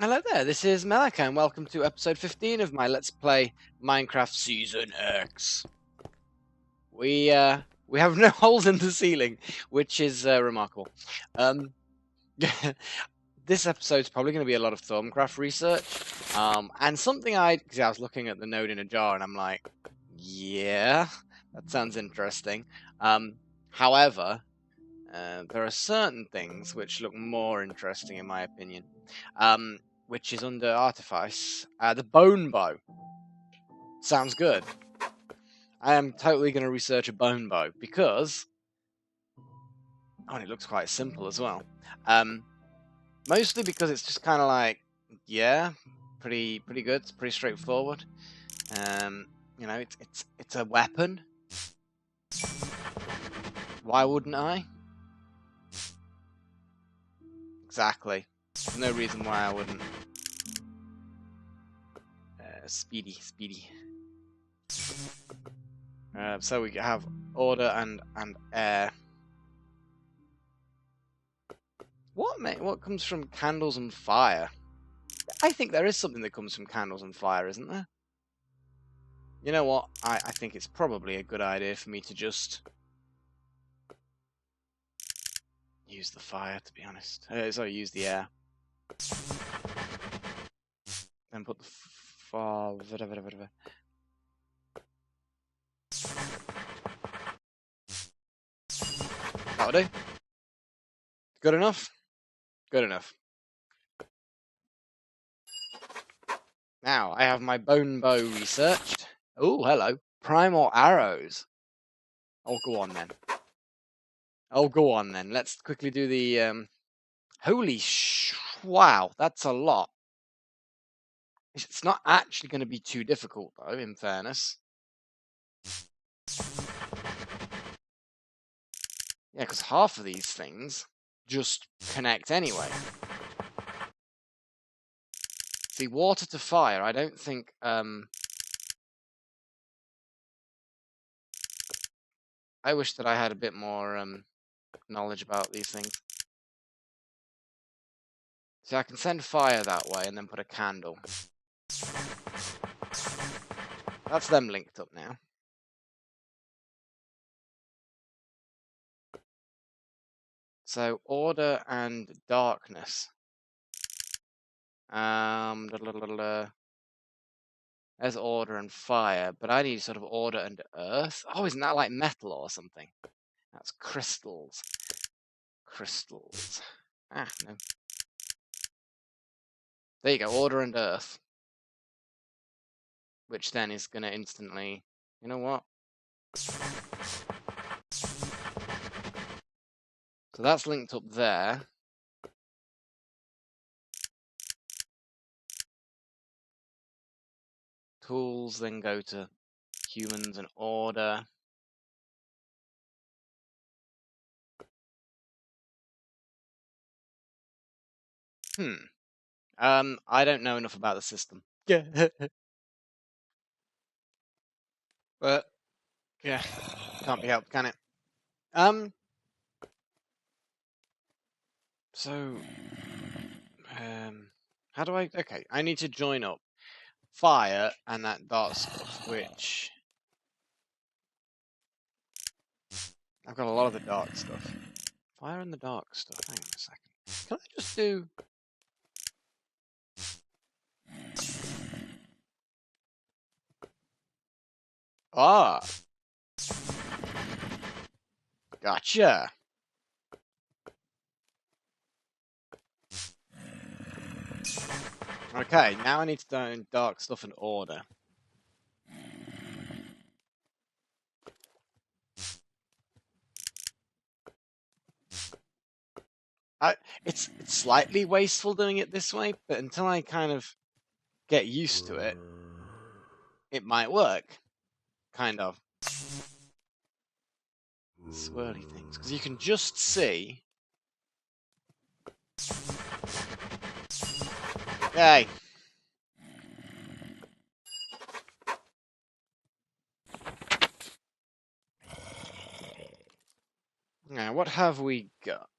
Hello there, this is Melaka, and welcome to episode 15 of my Let's Play Minecraft Season X. We have no holes in the ceiling, which is remarkable. This episode's probably going to be a lot of ThaumCraft research, and something because I was looking at the node in a jar, and I'm like, yeah, that sounds interesting. However, there are certain things which look more interesting, in my opinion. Which is under artifice. The bone bow. Sounds good. I am totally going to research a bone bow because... Oh, and it looks quite simple as well. Mostly because it's just kind of like, yeah, pretty good. It's pretty straightforward. You know, it's a weapon. Why wouldn't I? Exactly. There's no reason why I wouldn't. Speedy. So we have order and air. What comes from candles and fire? I think there is something that comes from candles and fire, isn't there? You know what? I think it's probably a good idea for me to just use the fire, to be honest. Sorry, use the air. Then put the fire... That'll do. Good enough? Good enough. Now, I have my bone bow researched. Oh, hello. Primal arrows. Oh, go on then. Oh, go on then. Let's quickly do the... Wow, that's a lot. It's not actually going to be too difficult, though, in fairness. Yeah, because half of these things just connect anyway. See, water to fire, I don't think... I wish that I had a bit more knowledge about these things. So I can send fire that way and then put a candle. That's them linked up now. So, order and darkness. There's order and fire, but I need sort of order and earth. Oh, isn't that like metal or something? That's crystals. Crystals. Ah, no. There you go, order and earth. Which then is going to instantly... You know what? So that's linked up there. Tools, then go to humans and order. I don't know enough about the system. Yeah. But, yeah, can't be helped, can it? So, how do I... Okay, I need to join up fire and that dark stuff, which... I've got a lot of the dark stuff. Fire and the dark stuff. Hang on a second. Can I just do... Ah! Gotcha! Okay, now I need to do dark stuff in order. It's slightly wasteful doing it this way, but until I kind of get used to it, it might work. Kind of. Swirly things. Because you can just see... Yay! Now, what have we got?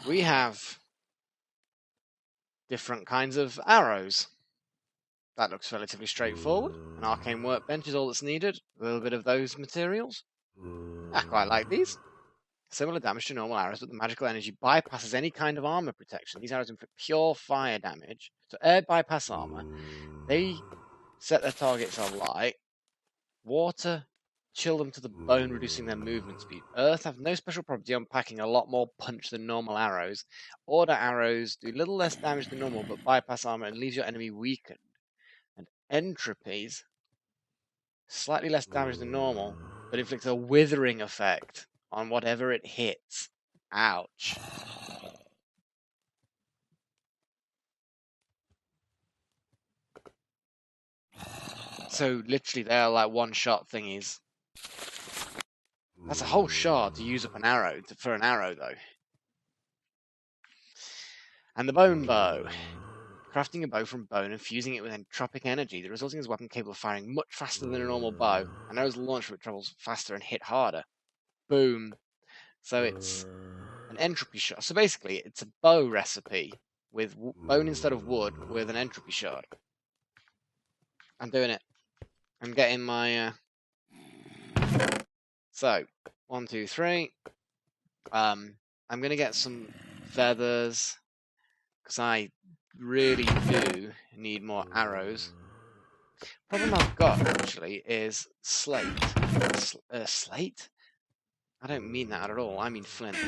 We have different kinds of arrows. That looks relatively straightforward. An arcane workbench is all that's needed. A little bit of those materials. I quite like these. Similar damage to normal arrows, but the magical energy bypasses any kind of armor protection. These arrows inflict pure fire damage. So air bypass armor. They set their targets on light. Water, chill them to the bone, reducing their movement speed. Earth have no special property on packing a lot more punch than normal arrows. Order arrows do little less damage than normal, but bypass armor and leaves your enemy weakened. And entropies, slightly less damage than normal, but inflicts a withering effect on whatever it hits. Ouch. So literally they're like one-shot thingies. That's a whole shard to use up an arrow, for an arrow though. And the bone bow. Crafting a bow from bone and fusing it with entropic energy, the resulting is a weapon capable of firing much faster than a normal bow. An arrow's launch from it travels faster and hit harder. Boom. So it's an entropy shot. So basically, it's a bow recipe with bone instead of wood with an entropy shard. I'm doing it. I'm getting my... So, 1, 2, 3. I'm going to get some feathers, because I really do need more arrows. Problem I've got, actually, is slate. Slate? I don't mean that at all. I mean flint.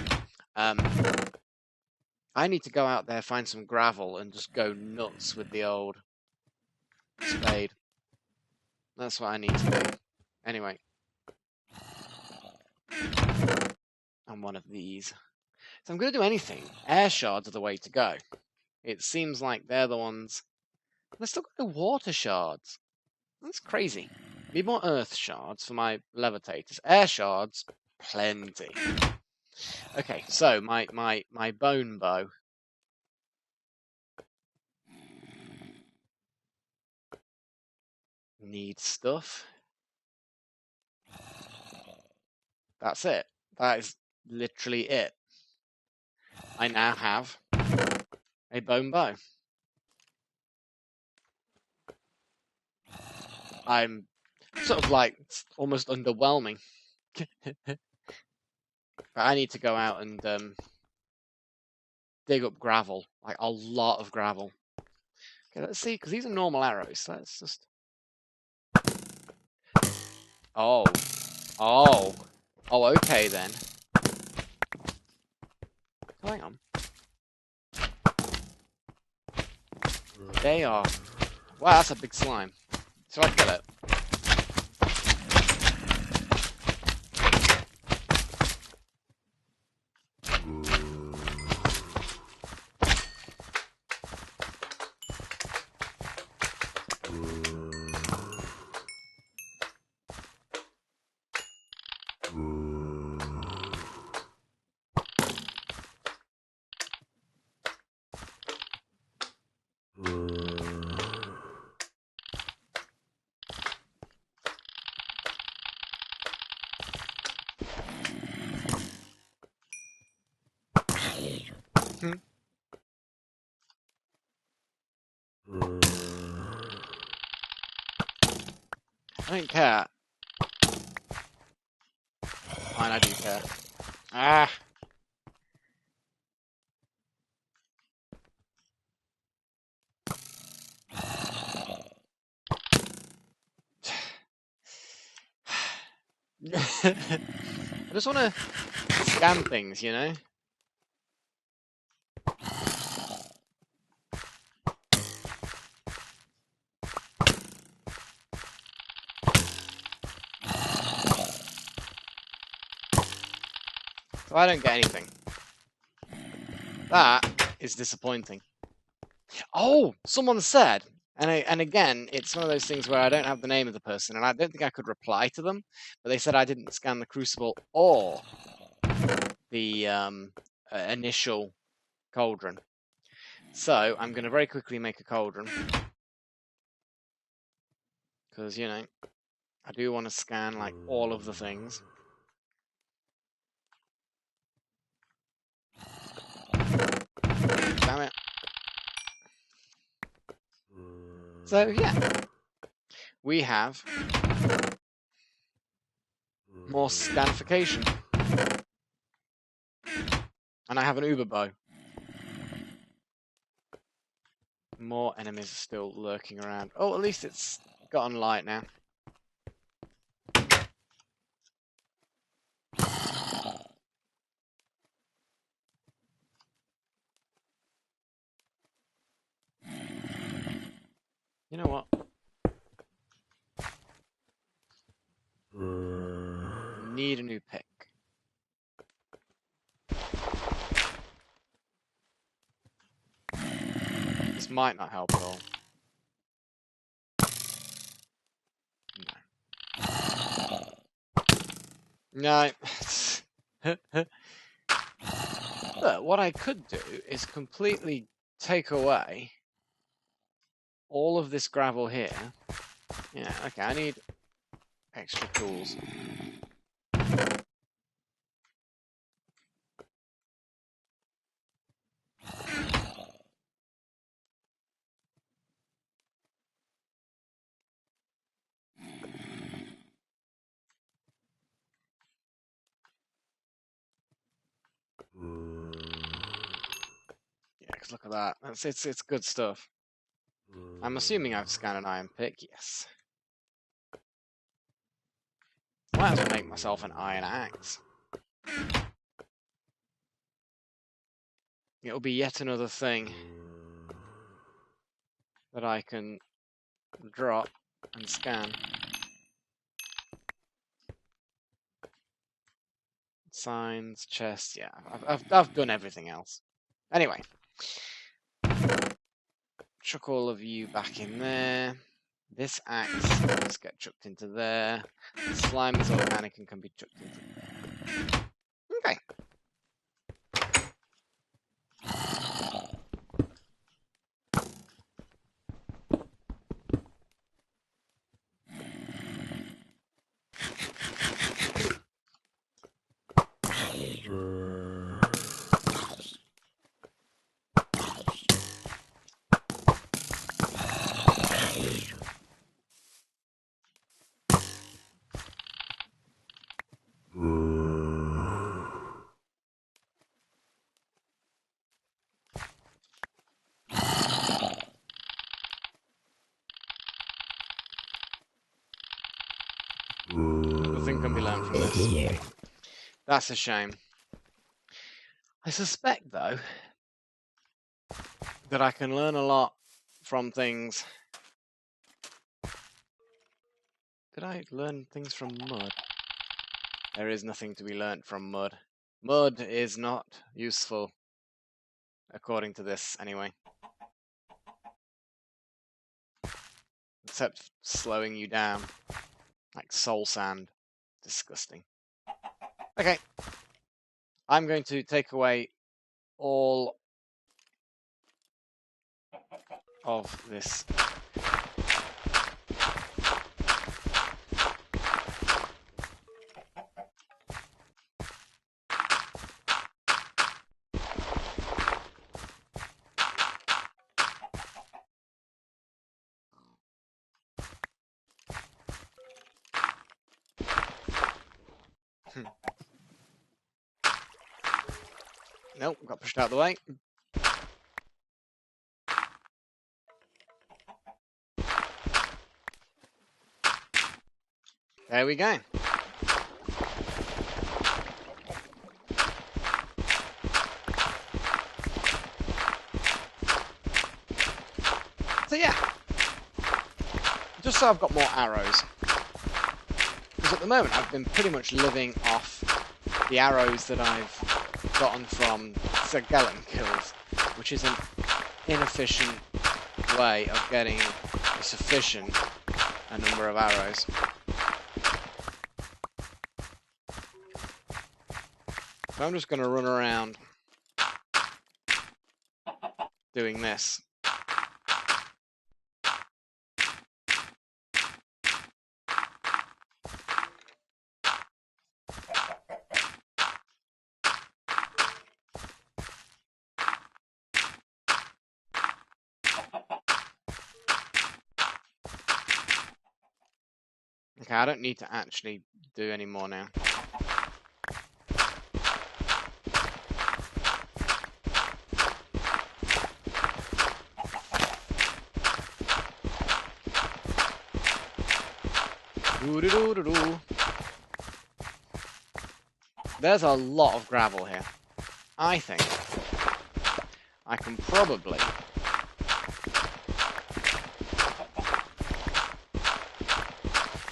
I need to go out there, find some gravel, and just go nuts with the old spade. That's what I need to do. Anyway. And one of these. So I'm going to do anything. Air shards are the way to go. It seems like they're the ones... They're still got the water shards. That's crazy. Need more earth shards for my levitators. Air shards, plenty. Okay, so my bone bow. Needs stuff. That's it. That is literally it. I now have a bone bow. I'm sort of like almost underwhelming. But I need to go out and dig up gravel, like a lot of gravel. Okay, let's see, because these are normal arrows. So let's just... Oh, okay then. Oh, hang on. They are... Wow, that's a big slime. So I kill it. I don't care. Fine, I do care. Ah! I just want to scan things, you know? So I don't get anything. That is disappointing. Oh! Someone said, and again, it's one of those things where I don't have the name of the person, and I don't think I could reply to them, but they said I didn't scan the crucible or the initial cauldron. So I'm going to very quickly make a cauldron. Because, you know, I do want to scan, like, all of the things. Damn it. So yeah, we have more scanification. And I have an Uber bow. More enemies are still lurking around. Oh, at least it's gotten light now. You know what? Need a new pick. This might not help at all. No. But what I could do is completely take away all of this gravel here. Yeah, okay, I need extra tools. Yeah, 'cause look at that. It's good stuff. I'm assuming I've scanned an iron pick, yes. Might as well make myself an iron axe. It'll be yet another thing that I can drop and scan. Signs, chests, yeah. I've done everything else. Anyway. Chuck all of you back in there. This axe, let's get chucked into there. The slime is organic and can be chucked into there. Okay. Nothing can be learned from this. That's a shame. I suspect, though, that I can learn a lot from things. Could I learn things from mud? There is nothing to be learnt from mud. Mud is not useful, according to this, anyway. Except slowing you down. Like soul sand. Disgusting. Okay. I'm going to take away all of this. Nope, got pushed out of the way. There we go. So yeah, just so I've got more arrows. Because at the moment I've been pretty much living off the arrows that I've gotten from skeleton kills, which is an inefficient way of getting a sufficient number of arrows. So I'm just going to run around doing this. Okay, I don't need to actually do any more now. Doo-doo-doo-doo-doo. There's a lot of gravel here. I think I can probably...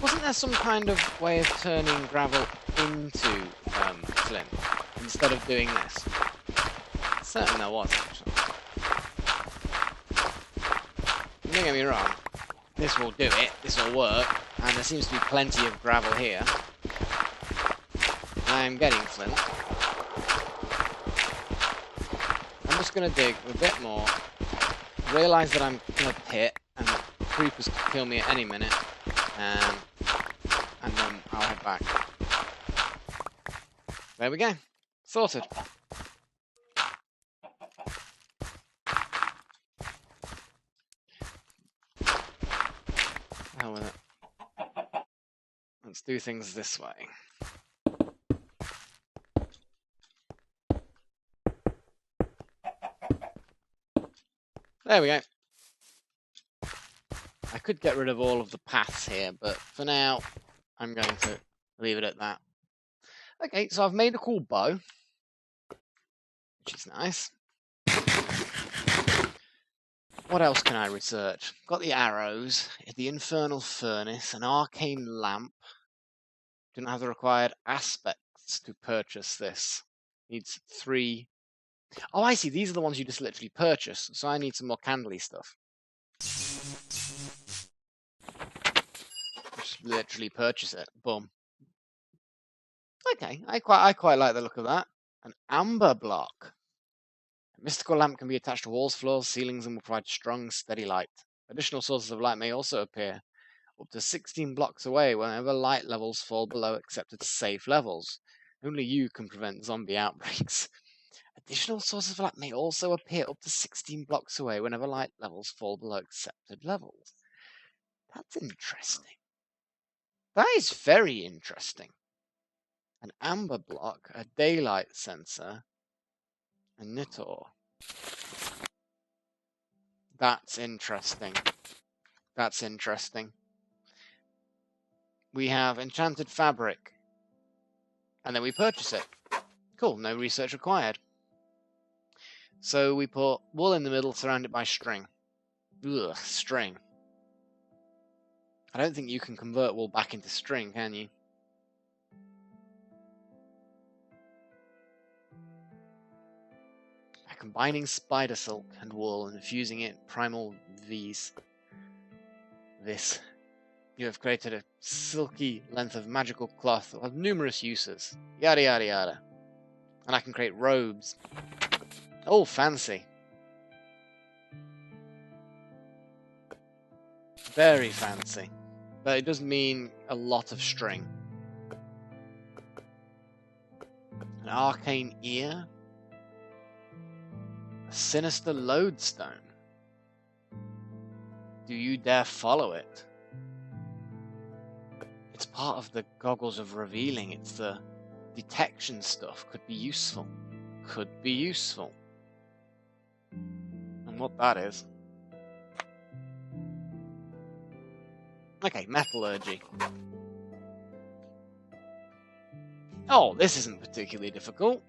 Wasn't there some kind of way of turning gravel into flint instead of doing this? Certainly there was, actually. Don't get me wrong. This will do it. This will work. And there seems to be plenty of gravel here. I'm getting flint. I'm just going to dig a bit more. Realise that I'm in a pit and that creepers could kill me at any minute. And then I'll head back. There we go. Sorted. Hell with it. Let's do things this way. There we go. I could get rid of all of the paths here, but for now, I'm going to leave it at that. Okay, so I've made a cool bow, which is nice. What else can I research? Got the arrows, the infernal furnace, an arcane lamp. Didn't have the required aspects to purchase this. Needs 3. Oh, I see. These are the ones you just literally purchase. So I need some more candly stuff. Just literally purchase it. Boom. Okay, I quite like the look of that. An amber block. A mystical lamp can be attached to walls, floors, ceilings, and will provide strong, steady light. Additional sources of light may also appear up to 16 blocks away whenever light levels fall below accepted safe levels. Only you can prevent zombie outbreaks. Additional sources of light may also appear up to 16 blocks away whenever light levels fall below accepted levels. That's interesting. That is very interesting. An amber block, a daylight sensor, a knitor. That's interesting. That's interesting. We have enchanted fabric. And then we purchase it. Cool, no research required. So we put wool in the middle, surrounded by string. Ugh, string. I don't think you can convert wool back into string, can you? By combining spider silk and wool and infusing it in primal V's. You have created a silky length of magical cloth that will have numerous uses. Yada yada yada. And I can create robes. Oh, fancy. Very fancy. But it does mean a lot of string. An arcane ear. A sinister lodestone. Do you dare follow it? It's part of the goggles of revealing. It's the detection stuff. Could be useful. Could be useful. And what that is. Okay, metallurgy. Oh, this isn't particularly difficult.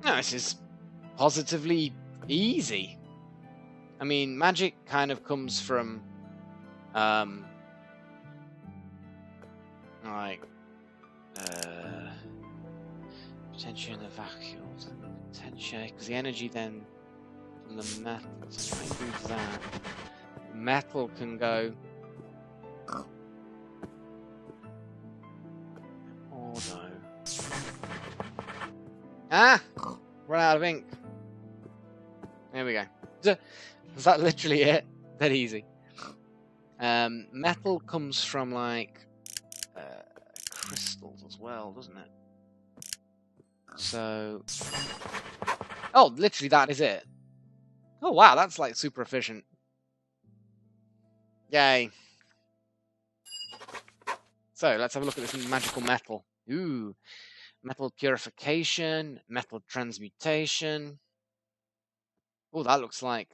No, this is positively easy. I mean, magic kind of comes from, potential in the vacuum, potential, because the energy then from the metal, so if I do that, metal can go. Oh no. Ah! Run out of ink. There we go. Is that literally it? That easy. Metal comes from like crystals as well, doesn't it? So, oh, literally that is it. Oh wow, that's like super efficient. Yay. So let's have a look at this magical metal. Ooh, metal purification, metal transmutation. Oh, that looks like...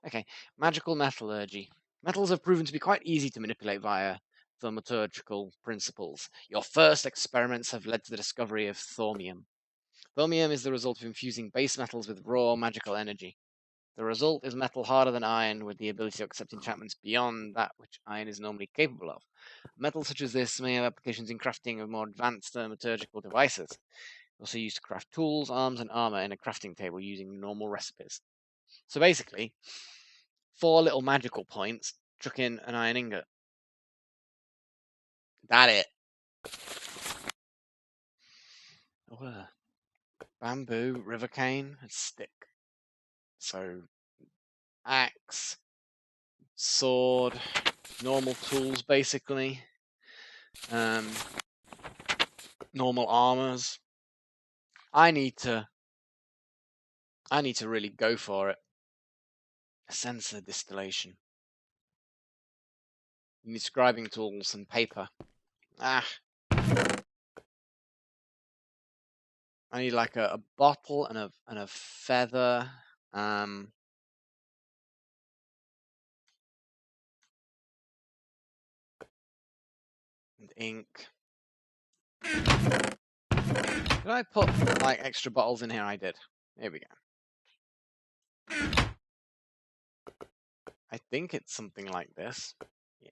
Okay, magical metallurgy. Metals have proven to be quite easy to manipulate via thaumaturgical principles. Your first experiments have led to the discovery of thaumium. Thaumium is the result of infusing base metals with raw magical energy. The result is metal harder than iron, with the ability to accept enchantments beyond that which iron is normally capable of. Metals such as this may have applications in crafting of more advanced thaumaturgical devices. Also used to craft tools, arms, and armor in a crafting table using normal recipes. So basically, 4 little magical points, chuck in an iron ingot. That it. Bamboo, river cane, and stick. So, axe, sword, normal tools basically. Normal armors. I need to really go for it. A sensor distillation. You need scribing tools and paper. I need like a bottle and a feather. And ink. Did I put like extra bottles in here? I did. Here we go. I think it's something like this. Yeah.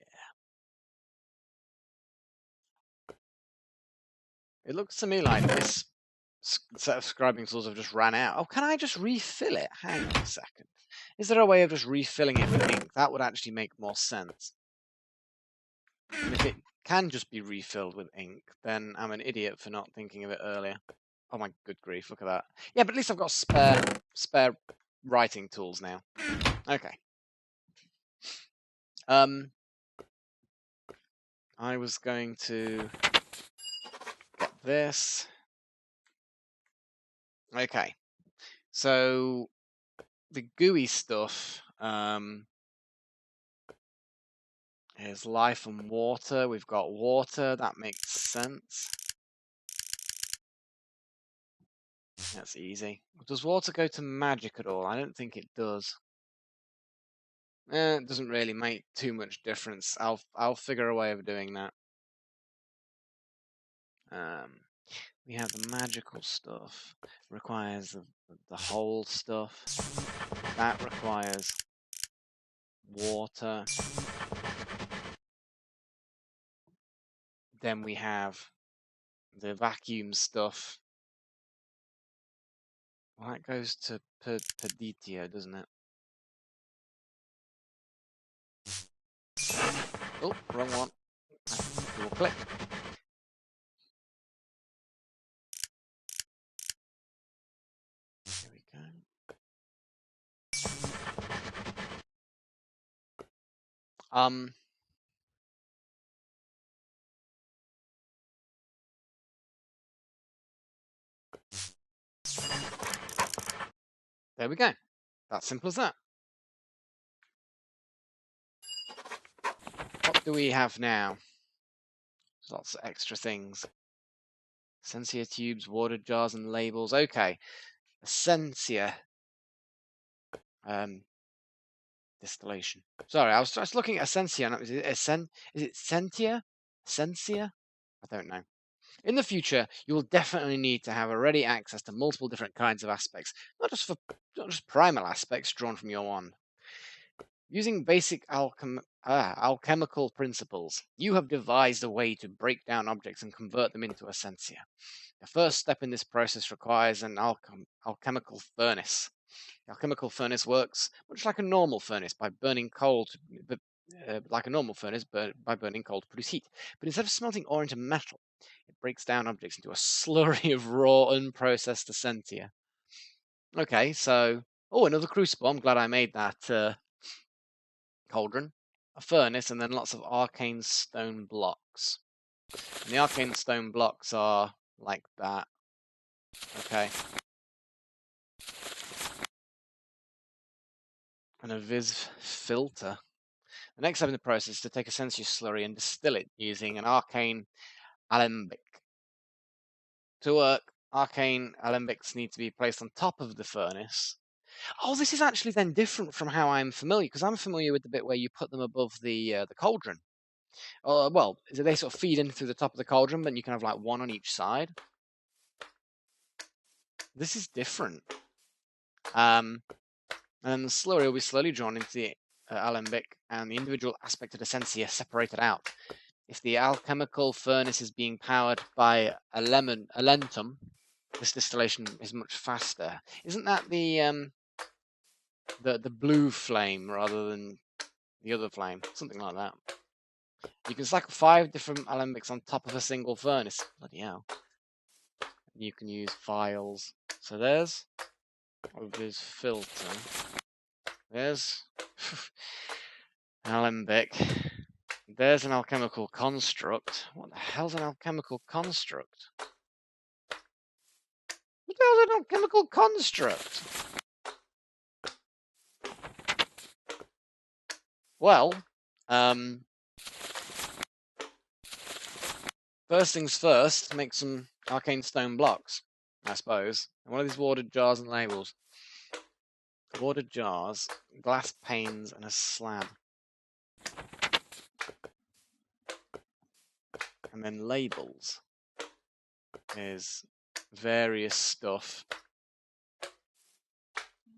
It looks to me like this set of scribing tools have just ran out. Oh, can I just refill it? Hang on a second. Is there a way of just refilling it with ink? That would actually make more sense. And if it can just be refilled with ink, then I'm an idiot for not thinking of it earlier. Oh my good grief, look at that. Yeah, but at least I've got spare writing tools now. Okay. I was going to get this. Okay. So the gooey stuff is life and water. We've got water. That makes sense. That's easy. Does water go to magic at all? I don't think it does. It doesn't really make too much difference. I'll figure a way of doing that. We have the magical stuff. Requires the whole stuff. That requires water. Then we have the vacuum stuff. Well, that goes to Perditio, doesn't it? Oh, wrong one. Double click. Here we go. There we go. That's simple as that. What do we have now? There's lots of extra things. Essentia tubes, water jars, and labels. Okay. Essentia. Distillation. Sorry, I was just looking at Essentia. Is it Sentia? Essentia? I don't know. In the future, you will definitely need to have ready access to multiple different kinds of aspects, not just primal aspects drawn from your wand. Using basic alchemical principles, you have devised a way to break down objects and convert them into essentia. The first step in this process requires an alchemical furnace. The alchemical furnace works much like a normal furnace by burning coal by burning coal to produce heat. But instead of smelting ore into metal, it breaks down objects into a slurry of raw, unprocessed essentia. Okay, so... Oh, another crucible. I'm glad I made that cauldron. A furnace, and then lots of arcane stone blocks. And the arcane stone blocks are like that. Okay. And a Viz filter. The next step in the process is to take a sensory slurry and distill it using an arcane alembic. To work, arcane alembics need to be placed on top of the furnace. Oh, this is actually then different from how I'm familiar, because I'm familiar with the bit where you put them above the cauldron. Well, they sort of feed in through the top of the cauldron, but you can have like one on each side. This is different. And then the slurry will be slowly drawn into the alembic, and the individual aspected essentia are separated out. If the alchemical furnace is being powered by alentum, this distillation is much faster. Isn't that the blue flame rather than the other flame? Something like that. You can stack 5 different alembics on top of a single furnace. Bloody hell. You can use vials. So there's this filter. There's an alembic. There's an alchemical construct. What the hell's an alchemical construct? What the hell's an alchemical construct? Well, first things first, make some arcane stone blocks, I suppose. And one of these watered jars and labels. Watered jars, glass panes, and a slab. And then labels is various stuff.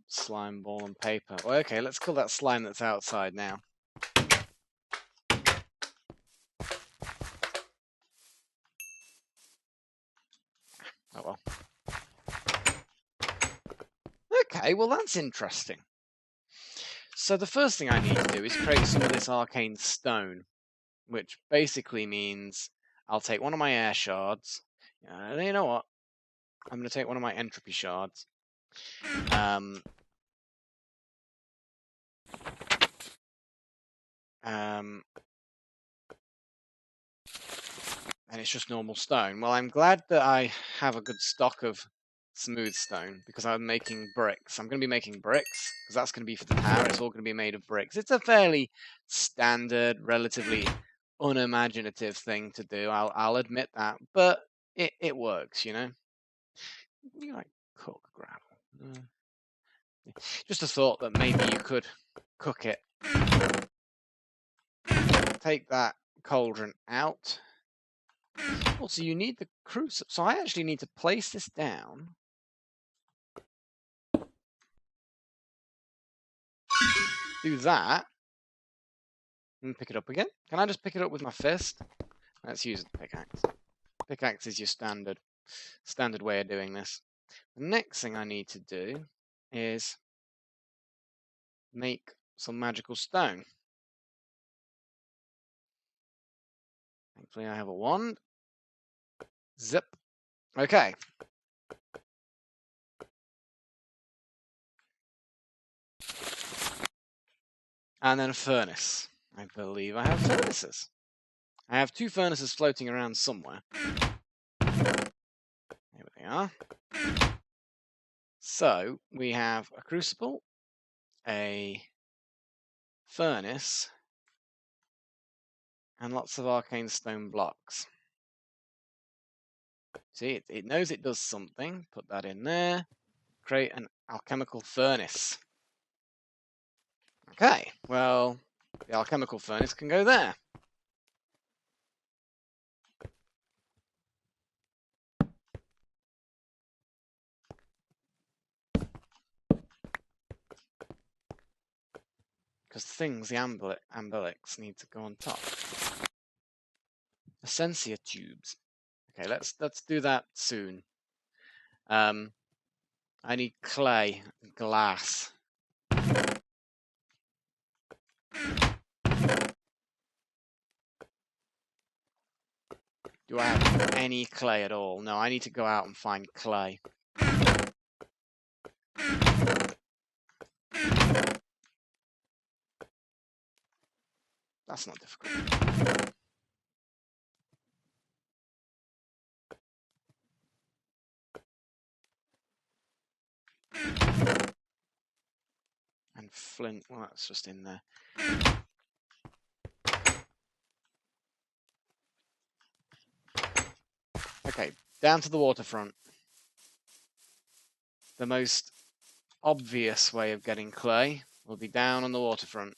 Slime ball and paper. Well, okay, let's call that slime that's outside now. Oh well. Okay, well that's interesting. So the first thing I need to do is create some of this arcane stone, which basically means I'll take one of my air shards. You know what? I'm going to take one of my entropy shards. And it's just normal stone. Well, I'm glad that I have a good stock of smooth stone because I'm making bricks. I'm going to be making bricks because that's going to be for the tower. It's all going to be made of bricks. It's a fairly standard, relatively unimaginative thing to do. I'll admit that, but it works, you know. You like cook gravel? Just a thought that maybe you could cook it. Take that cauldron out. Also, you need the crucible. So I actually need to place this down. Do that. And pick it up again. Can I just pick it up with my fist? Let's use the pickaxe. Pickaxe is your standard way of doing this. The next thing I need to do is make some magical stone. Thankfully, I have a wand. Zip. Okay. And then a furnace. I believe I have furnaces. I have 2 furnaces floating around somewhere. Here they are. So, we have a crucible, a furnace, and lots of arcane stone blocks. See, it knows it does something. Put that in there. Create an alchemical furnace. Okay, well, the alchemical furnace can go there. Because the ambilics need to go on top. Essentia tubes. Okay, let's do that soon. I need clay, glass. Do I have any clay at all? No, I need to go out and find clay. That's not difficult. And flint, well, that's just in there. Okay, down to the waterfront. The most obvious way of getting clay will be down on the waterfront.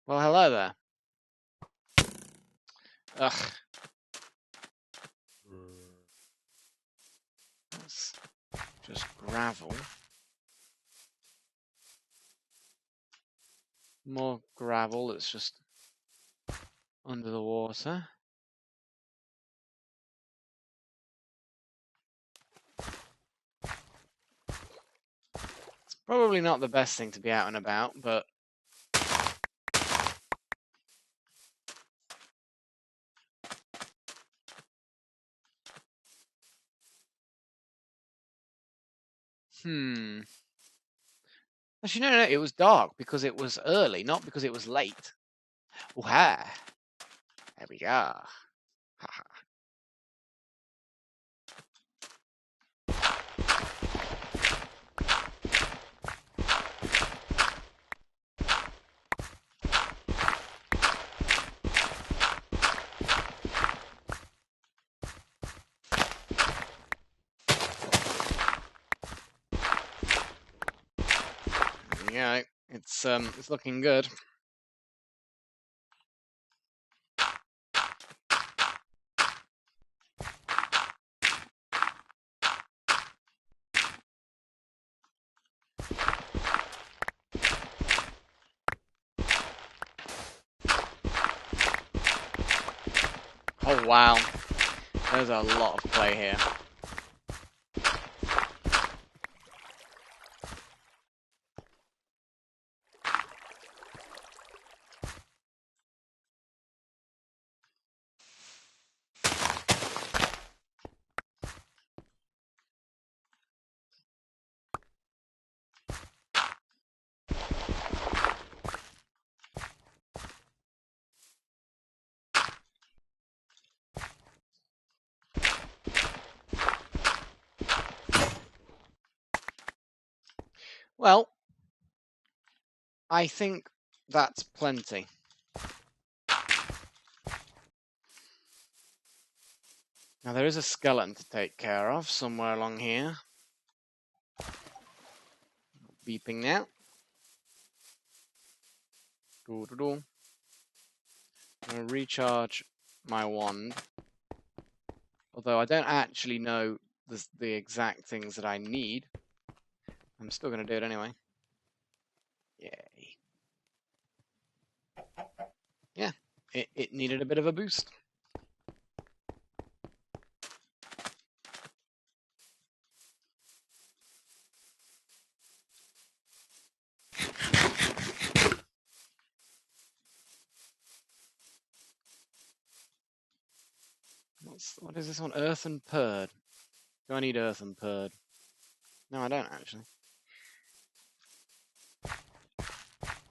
Well, hello there. Ugh. That's just gravel. More gravel that's just under the water. It's probably not the best thing to be out and about, but Actually, no, it was dark because it was early, not because it was late. Oh, ha. There we go. Yeah, it's looking good. Oh wow, there's a lot of clay here. Well, I think that's plenty. Now there is a skeleton to take care of somewhere along here. Beeping now. I'm going to recharge my wand. Although I don't actually know the exact things that I need. I'm still going to do it anyway. Yay. Yeah, it needed a bit of a boost. What is this one? Earthen Purd. Do I need Earthen Purd? No, I don't actually.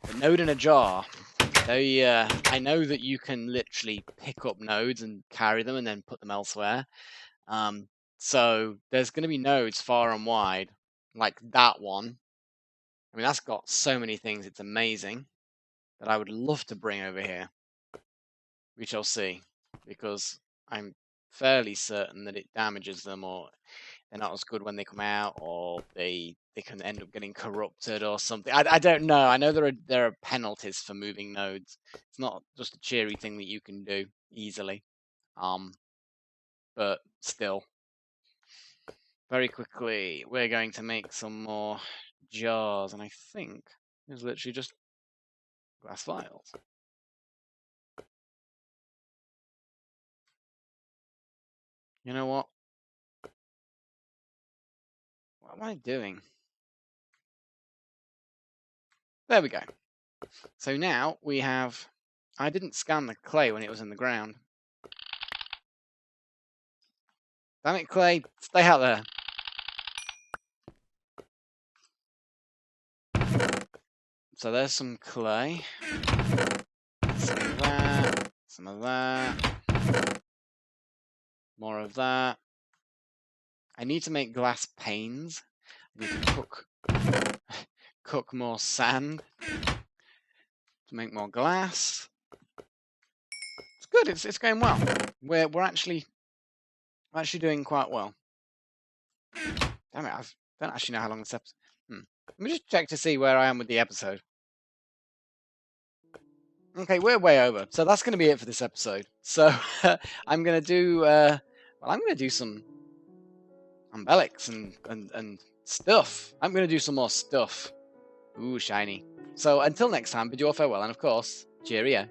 The node in a jar. I know that you can literally pick up nodes and carry them and then put them elsewhere. So there's going to be nodes far and wide, like that one. I mean, that's got so many things. It's amazing that I would love to bring over here. We shall see, because I'm fairly certain that it damages them, or they're not as good when they come out, or they can end up getting corrupted or something. I don't know. I know there are penalties for moving nodes. It's not just a cheery thing that you can do easily. But still, very quickly we're going to make some more jars, and I think it's literally just glass vials. You know what? What am I doing? There we go. So now we have... I didn't scan the clay when it was in the ground. Damn it, clay. Stay out there. So there's some clay. Some of that. Some of that. More of that. I need to make glass panes. I need to cook more sand to make more glass. It's good. It's going well. We're actually doing quite well. Damn it! I don't actually know how long this episode. Let me just check to see where I am with the episode. Okay, we're way over, so that's going to be it for this episode. So I'm going to do I'm going to do some Umbellics and stuff. I'm going to do some more stuff. Ooh, shiny. So until next time, bid you all farewell, and of course, cheerio.